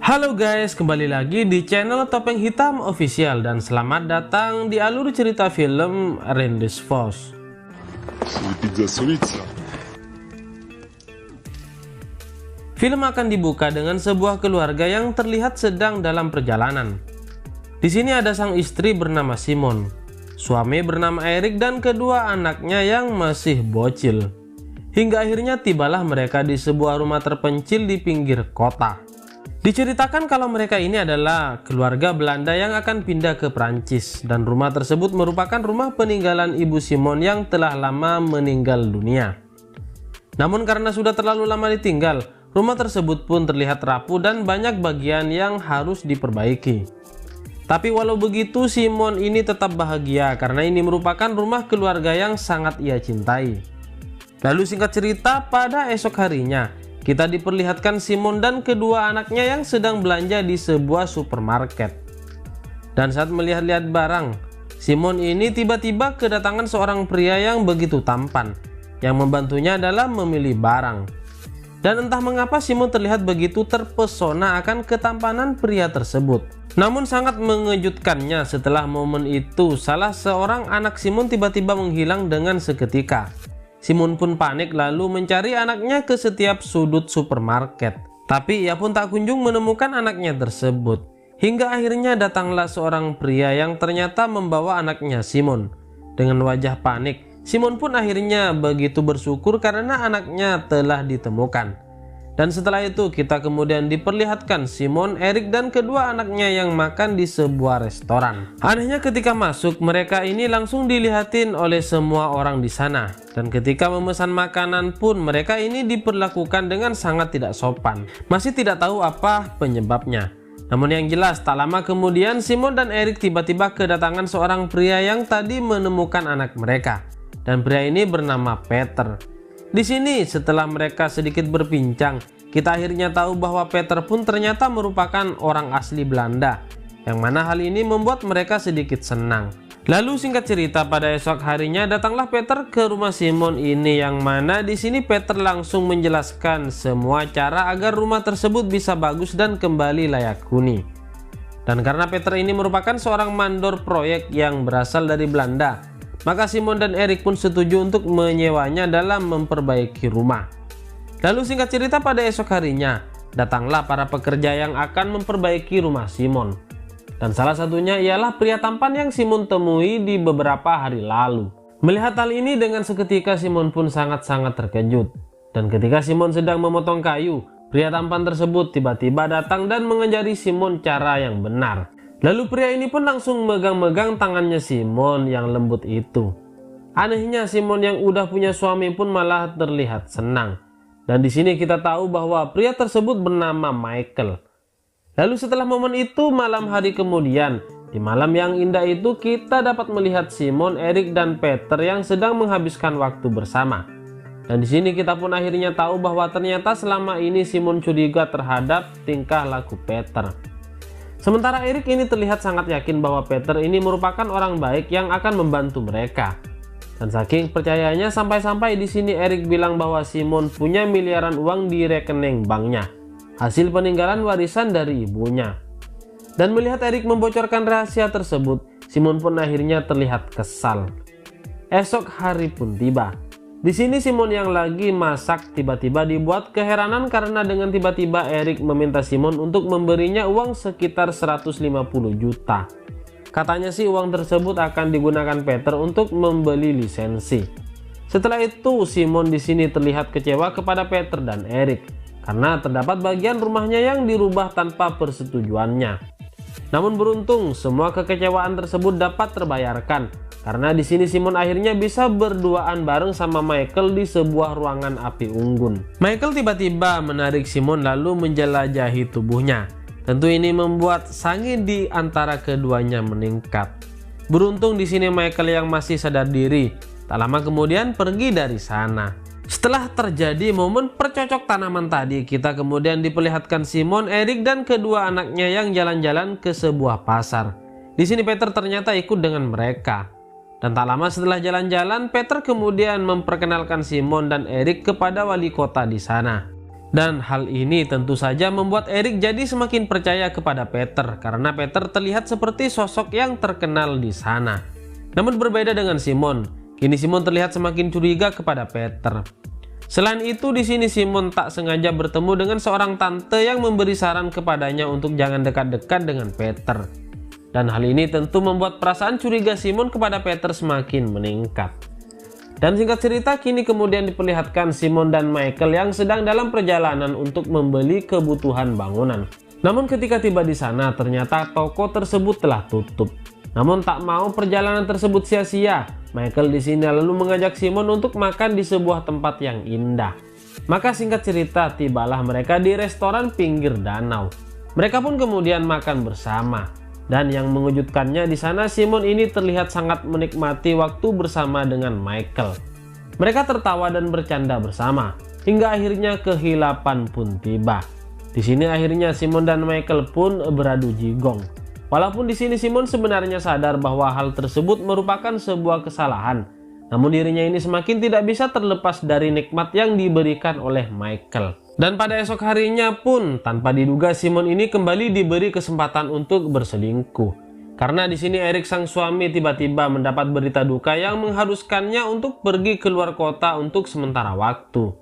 Halo guys, kembali lagi di channel Topeng Hitam Official dan selamat datang di alur cerita film Randy's Force. Film akan dibuka dengan sebuah keluarga yang terlihat sedang dalam perjalanan. Di sini ada sang istri bernama Simon, suami bernama Eric dan kedua anaknya yang masih bocil. Hingga akhirnya tibalah mereka di sebuah rumah terpencil di pinggir kota. Diceritakan kalau mereka ini adalah keluarga Belanda yang akan pindah ke Prancis dan rumah tersebut merupakan rumah peninggalan ibu Simon yang telah lama meninggal dunia. Namun karena sudah terlalu lama ditinggal, rumah tersebut pun terlihat rapuh dan banyak bagian yang harus diperbaiki. Tapi walau begitu, Simon ini tetap bahagia karena ini merupakan rumah keluarga yang sangat ia cintai. Lalu singkat cerita, pada esok harinya kita diperlihatkan Simon dan kedua anaknya yang sedang belanja di sebuah supermarket. Dan saat melihat-lihat barang, Simon ini tiba-tiba kedatangan seorang pria yang begitu tampan, yang membantunya dalam memilih barang. Dan entah mengapa Simon terlihat begitu terpesona akan ketampanan pria tersebut. Namun sangat mengejutkannya setelah momen itu, salah seorang anak Simon tiba-tiba menghilang dengan seketika. Simon pun panik lalu mencari anaknya ke setiap sudut supermarket. Tapi ia pun tak kunjung menemukan anaknya tersebut. Hingga akhirnya datanglah seorang pria yang ternyata membawa anaknya Simon. Dengan wajah panik, Simon pun akhirnya begitu bersyukur karena anaknya telah ditemukan. Dan setelah itu kita kemudian diperlihatkan Simon, Eric dan kedua anaknya yang makan di sebuah restoran. Anehnya ketika masuk, mereka ini langsung dilihatin oleh semua orang di sana. Dan ketika memesan makanan pun mereka ini diperlakukan dengan sangat tidak sopan. Masih tidak tahu apa penyebabnya. Namun yang jelas tak lama kemudian Simon dan Eric tiba-tiba kedatangan seorang pria yang tadi menemukan anak mereka. Dan pria ini bernama Peter. Di sini setelah mereka sedikit berbincang, kita akhirnya tahu bahwa Peter pun ternyata merupakan orang asli Belanda, yang mana hal ini membuat mereka sedikit senang. Lalu singkat cerita, pada esok harinya datanglah Peter ke rumah Simon ini, yang mana di sini Peter langsung menjelaskan semua cara agar rumah tersebut bisa bagus dan kembali layak huni. Dan karena Peter ini merupakan seorang mandor proyek yang berasal dari Belanda, maka Simon dan Eric pun setuju untuk menyewanya dalam memperbaiki rumah. Lalu singkat cerita, pada esok harinya datanglah para pekerja yang akan memperbaiki rumah Simon. Dan salah satunya ialah pria tampan yang Simon temui di beberapa hari lalu. Melihat hal ini dengan seketika Simon pun sangat-sangat terkejut. Dan ketika Simon sedang memotong kayu, pria tampan tersebut tiba-tiba datang dan mengajari Simon cara yang benar. Lalu pria ini pun langsung megang-megang tangannya Simon yang lembut itu. Anehnya Simon yang udah punya suami pun malah terlihat senang. Dan di sini kita tahu bahwa pria tersebut bernama Michael. Lalu setelah momen itu, malam hari kemudian, di malam yang indah itu kita dapat melihat Simon, Eric dan Peter yang sedang menghabiskan waktu bersama. Dan di sini kita pun akhirnya tahu bahwa ternyata selama ini Simon curiga terhadap tingkah laku Peter. Sementara Eric ini terlihat sangat yakin bahwa Peter ini merupakan orang baik yang akan membantu mereka. Dan saking percayanya sampai-sampai di sini Eric bilang bahwa Simon punya miliaran uang di rekening banknya, hasil peninggalan warisan dari ibunya. Dan melihat Eric membocorkan rahasia tersebut, Simon pun akhirnya terlihat kesal. Esok hari pun tiba. Di sini Simon yang lagi masak tiba-tiba dibuat keheranan karena dengan tiba-tiba Eric meminta Simon untuk memberinya uang sekitar 150 juta. Katanya sih uang tersebut akan digunakan Peter untuk membeli lisensi. Setelah itu Simon di sini terlihat kecewa kepada Peter dan Eric karena terdapat bagian rumahnya yang dirubah tanpa persetujuannya. Namun beruntung semua kekecewaan tersebut dapat terbayarkan. Karena di sini Simon akhirnya bisa berduaan bareng sama Michael di sebuah ruangan api unggun. Michael tiba-tiba menarik Simon lalu menjelajahi tubuhnya. Tentu ini membuat sange di antara keduanya meningkat. Beruntung di sini Michael yang masih sadar diri, tak lama kemudian pergi dari sana. Setelah terjadi momen percocok tanaman tadi, kita kemudian diperlihatkan Simon, Eric dan kedua anaknya yang jalan-jalan ke sebuah pasar. Di sini Peter ternyata ikut dengan mereka. Dan tak lama setelah jalan-jalan, Peter kemudian memperkenalkan Simon dan Eric kepada wali kota di sana. Dan hal ini tentu saja membuat Erik jadi semakin percaya kepada Peter karena Peter terlihat seperti sosok yang terkenal di sana. Namun berbeda dengan Simon, kini Simon terlihat semakin curiga kepada Peter. Selain itu, di sini Simon tak sengaja bertemu dengan seorang tante yang memberi saran kepadanya untuk jangan dekat-dekat dengan Peter. Dan hal ini tentu membuat perasaan curiga Simon kepada Peter semakin meningkat. Dan singkat cerita, kini kemudian diperlihatkan Simon dan Michael yang sedang dalam perjalanan untuk membeli kebutuhan bangunan. Namun ketika tiba di sana, ternyata toko tersebut telah tutup. Namun tak mau perjalanan tersebut sia-sia, Michael di sini lalu mengajak Simon untuk makan di sebuah tempat yang indah. Maka singkat cerita, tibalah mereka di restoran pinggir danau. Mereka pun kemudian makan bersama. Dan yang mengejutkannya di sana, Simon ini terlihat sangat menikmati waktu bersama dengan Michael. Mereka tertawa dan bercanda bersama hingga akhirnya kehilapan pun tiba. Di sini akhirnya Simon dan Michael pun beradu jigong. Walaupun di sini Simon sebenarnya sadar bahwa hal tersebut merupakan sebuah kesalahan, namun dirinya ini semakin tidak bisa terlepas dari nikmat yang diberikan oleh Michael. Dan pada esok harinya pun, tanpa diduga Simon ini kembali diberi kesempatan untuk berselingkuh. Karena di sini Erik sang suami tiba-tiba mendapat berita duka yang mengharuskannya untuk pergi keluar kota untuk sementara waktu.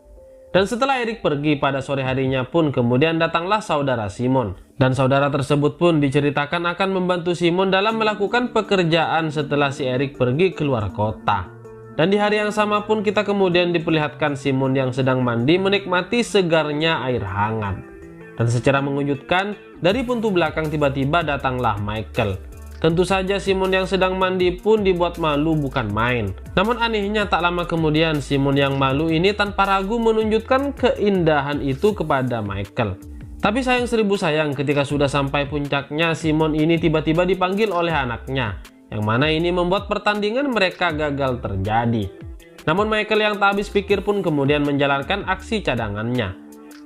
Dan setelah Erik pergi pada sore harinya pun kemudian datanglah saudara Simon. Dan saudara tersebut pun diceritakan akan membantu Simon dalam melakukan pekerjaan setelah si Erik pergi keluar kota. Dan di hari yang sama pun kita kemudian diperlihatkan Simon yang sedang mandi menikmati segarnya air hangat. Dan secara mengejutkan, dari pintu belakang tiba-tiba datanglah Michael. Tentu saja Simon yang sedang mandi pun dibuat malu bukan main. Namun anehnya tak lama kemudian Simon yang malu ini tanpa ragu menunjukkan keindahan itu kepada Michael. Tapi sayang seribu sayang, ketika sudah sampai puncaknya, Simon ini tiba-tiba dipanggil oleh anaknya. Yang mana ini membuat pertandingan mereka gagal terjadi. Namun Michael yang tak habis pikir pun kemudian menjalankan aksi cadangannya.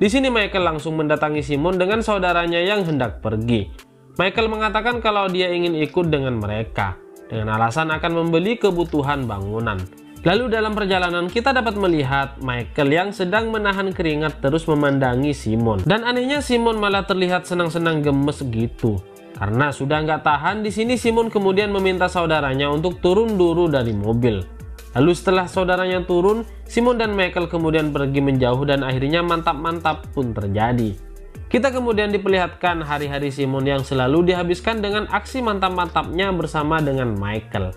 Di sini Michael langsung mendatangi Simon dengan saudaranya yang hendak pergi. Michael mengatakan kalau dia ingin ikut dengan mereka, dengan alasan akan membeli kebutuhan bangunan. Lalu dalam perjalanan kita dapat melihat Michael yang sedang menahan keringat terus memandangi Simon. Dan anehnya Simon malah terlihat senang-senang gemes gitu. Karena sudah nggak tahan, di sini Simon kemudian meminta saudaranya untuk turun dulu dari mobil. Lalu setelah saudaranya turun, Simon dan Michael kemudian pergi menjauh dan akhirnya mantap-mantap pun terjadi. Kita kemudian diperlihatkan hari-hari Simon yang selalu dihabiskan dengan aksi mantap-mantapnya bersama dengan Michael.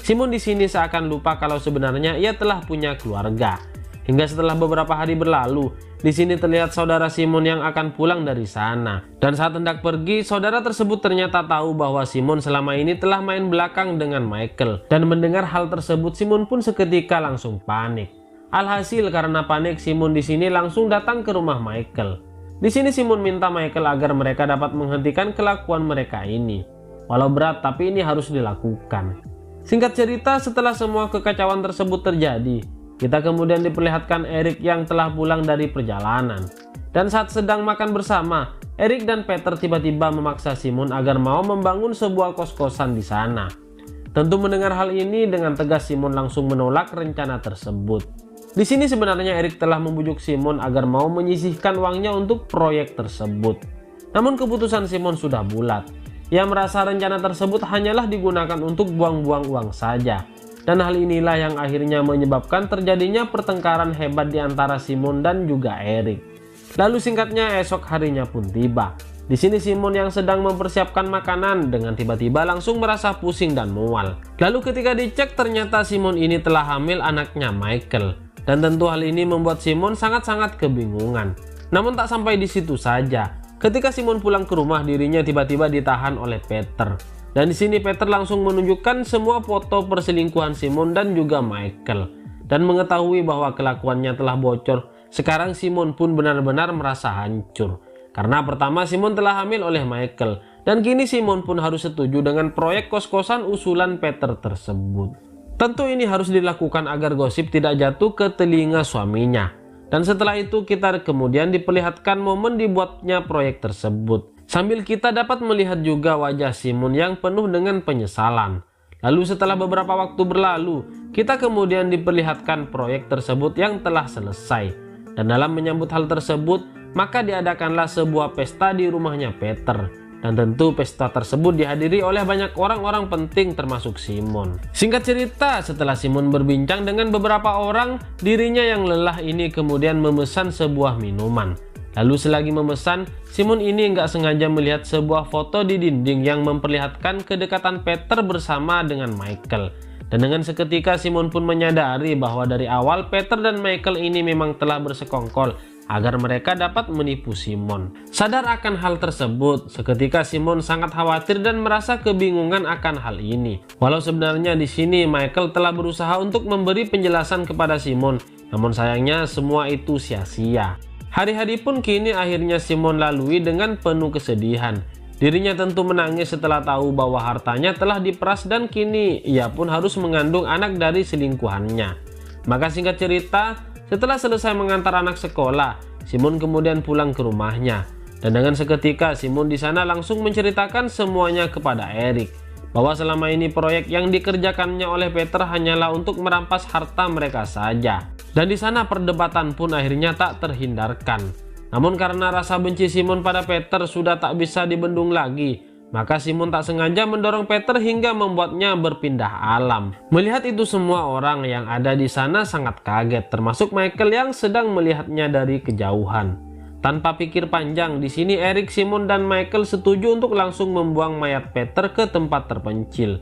Simon di sini seakan lupa kalau sebenarnya ia telah punya keluarga. Hingga setelah beberapa hari berlalu, di sini terlihat saudara Simon yang akan pulang dari sana. Dan saat hendak pergi, saudara tersebut ternyata tahu bahwa Simon selama ini telah main belakang dengan Michael. Dan mendengar hal tersebut, Simon pun seketika langsung panik. Alhasil karena panik, Simon di sini langsung datang ke rumah Michael. Di sini Simon minta Michael agar mereka dapat menghentikan kelakuan mereka ini. Walau berat, tapi ini harus dilakukan. Singkat cerita, setelah semua kekacauan tersebut terjadi, kita kemudian diperlihatkan Erik yang telah pulang dari perjalanan. Dan saat sedang makan bersama, Erik dan Peter tiba-tiba memaksa Simon agar mau membangun sebuah kos-kosan di sana. Tentu mendengar hal ini, dengan tegas Simon langsung menolak rencana tersebut. Di sini sebenarnya Erik telah membujuk Simon agar mau menyisihkan uangnya untuk proyek tersebut. Namun keputusan Simon sudah bulat. Ia merasa rencana tersebut hanyalah digunakan untuk buang-buang uang saja. Dan hal inilah yang akhirnya menyebabkan terjadinya pertengkaran hebat di antara Simon dan juga Erik. Lalu singkatnya esok harinya pun tiba. Di sini Simon yang sedang mempersiapkan makanan dengan tiba-tiba langsung merasa pusing dan mual. Lalu ketika dicek ternyata Simon ini telah hamil anaknya Michael. Dan tentu hal ini membuat Simon sangat-sangat kebingungan. Namun tak sampai di situ saja. Ketika Simon pulang ke rumah, dirinya tiba-tiba ditahan oleh Peter. Dan di sini Peter langsung menunjukkan semua foto perselingkuhan Simon dan juga Michael. Dan mengetahui bahwa kelakuannya telah bocor, sekarang Simon pun benar-benar merasa hancur. Karena pertama Simon telah hamil oleh Michael. Dan kini Simon pun harus setuju dengan proyek kos-kosan usulan Peter tersebut. Tentu ini harus dilakukan agar gosip tidak jatuh ke telinga suaminya. Dan setelah itu kita kemudian diperlihatkan momen dibuatnya proyek tersebut. Sambil kita dapat melihat juga wajah Simon yang penuh dengan penyesalan. Lalu setelah beberapa waktu berlalu, kita kemudian diperlihatkan proyek tersebut yang telah selesai. Dan dalam menyambut hal tersebut, maka diadakanlah sebuah pesta di rumahnya Peter. Dan tentu pesta tersebut dihadiri oleh banyak orang-orang penting termasuk Simon. Singkat cerita, setelah Simon berbincang dengan beberapa orang, dirinya yang lelah ini kemudian memesan sebuah minuman. Lalu selagi memesan, Simon ini nggak sengaja melihat sebuah foto di dinding yang memperlihatkan kedekatan Peter bersama dengan Michael. Dan dengan seketika Simon pun menyadari bahwa dari awal Peter dan Michael ini memang telah bersekongkol agar mereka dapat menipu Simon. Sadar akan hal tersebut, seketika Simon sangat khawatir dan merasa kebingungan akan hal ini. Walau sebenarnya di sini Michael telah berusaha untuk memberi penjelasan kepada Simon, namun sayangnya semua itu sia-sia. Hari-hari pun kini akhirnya Simon lalui dengan penuh kesedihan. Dirinya tentu menangis setelah tahu bahwa hartanya telah diperas dan kini ia pun harus mengandung anak dari selingkuhannya. Maka singkat cerita, setelah selesai mengantar anak sekolah, Simon kemudian pulang ke rumahnya. Dan dengan seketika Simon di sana langsung menceritakan semuanya kepada Eric, bahwa selama ini proyek yang dikerjakannya oleh Peter hanyalah untuk merampas harta mereka saja. Dan di sana perdebatan pun akhirnya tak terhindarkan. Namun karena rasa benci Simon pada Peter sudah tak bisa dibendung lagi, maka Simon tak sengaja mendorong Peter hingga membuatnya berpindah alam. Melihat itu semua orang yang ada di sana sangat kaget, termasuk Michael yang sedang melihatnya dari kejauhan. Tanpa pikir panjang, di sini Eric, Simon, dan Michael setuju untuk langsung membuang mayat Peter ke tempat terpencil.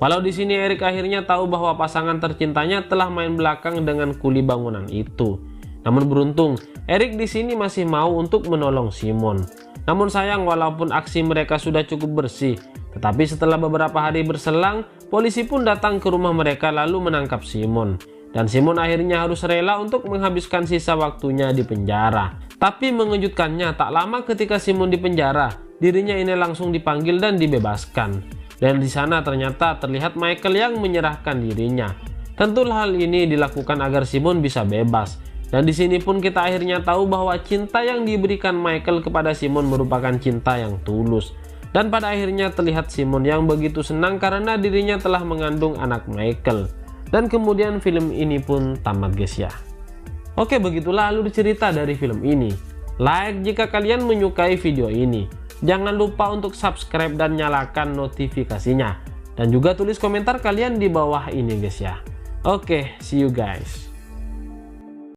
Walau di sini Eric akhirnya tahu bahwa pasangan tercintanya telah main belakang dengan kuli bangunan itu. Namun beruntung, Eric di sini masih mau untuk menolong Simon. Namun sayang, walaupun aksi mereka sudah cukup bersih, tetapi setelah beberapa hari berselang, polisi pun datang ke rumah mereka lalu menangkap Simon. Dan Simon akhirnya harus rela untuk menghabiskan sisa waktunya di penjara. Tapi mengejutkannya, tak lama ketika Simon di penjara, dirinya ini langsung dipanggil dan dibebaskan. Dan di sana ternyata terlihat Michael yang menyerahkan dirinya. Tentu hal ini dilakukan agar Simon bisa bebas. Dan di sini pun kita akhirnya tahu bahwa cinta yang diberikan Michael kepada Simon merupakan cinta yang tulus. Dan pada akhirnya terlihat Simon yang begitu senang karena dirinya telah mengandung anak Michael. Dan kemudian film ini pun tamat guys ya. Oke, begitulah alur cerita dari film ini. Like jika kalian menyukai video ini. Jangan lupa untuk subscribe dan nyalakan notifikasinya. Dan juga tulis komentar kalian di bawah ini guys ya. Oke, see you guys.